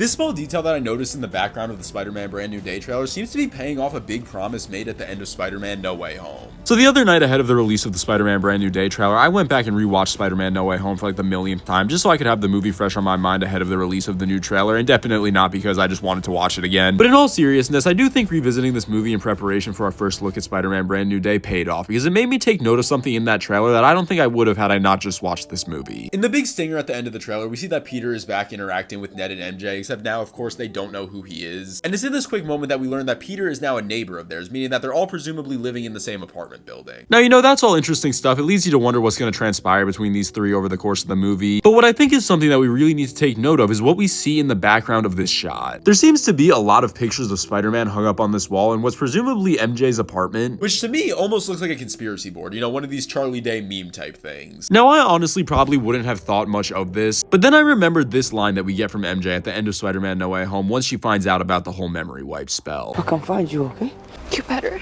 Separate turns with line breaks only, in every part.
This small detail that I noticed in the background of the Spider-Man Brand New Day trailer seems to be paying off a big promise made at the end of Spider-Man No Way Home.
So the other night ahead of the release of the Spider-Man Brand New Day trailer, I went back and rewatched Spider-Man No Way Home for like the millionth time, just so I could have the movie fresh on my mind ahead of the release of the new trailer, and definitely not because I just wanted to watch it again. But in all seriousness, I do think revisiting this movie in preparation for our first look at Spider-Man Brand New Day paid off, because it made me take note of something in that trailer that I don't think I would have had I not just watched this movie.
In the big stinger at the end of the trailer, we see that Peter is back interacting with Ned and MJ, except now, of course, they don't know who he is. And it's in this quick moment that we learn that Peter is now a neighbor of theirs, meaning that they're all presumably living in the same apartment building.
Now, you know, that's all interesting stuff. It leads you to wonder what's going to transpire between these three over the course of the movie. But what I think is something that we really need to take note of is what we see in the background of this shot. There seems to be a lot of pictures of Spider-Man hung up on this wall in what's presumably MJ's apartment,
Which to me almost looks like a conspiracy board, you know, one of these Charlie Day meme type things.
Now, I honestly probably wouldn't have thought much of this, but then I remembered this line that we get from MJ at the end of Spider-Man No Way Home once she finds out about the whole memory wipe spell.
I'll come find you, okay?
You better.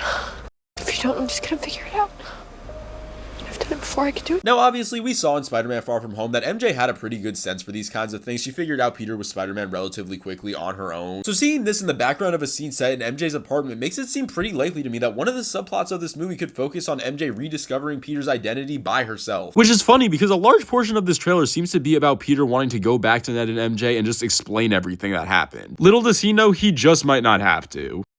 If you don't, I'm just gonna figure it out. I've done it before, I can do it.
Now, obviously, we saw in Spider-Man Far From Home that MJ had a pretty good sense for these kinds of things. She figured out Peter was Spider-Man relatively quickly on her own. So seeing this in the background of a scene set in MJ's apartment makes it seem pretty likely to me that one of the subplots of this movie could focus on MJ rediscovering Peter's identity by herself.
Which is funny because a large portion of this trailer seems to be about Peter wanting to go back to Ned and MJ and just explain everything that happened. Little does he know he just might not have to.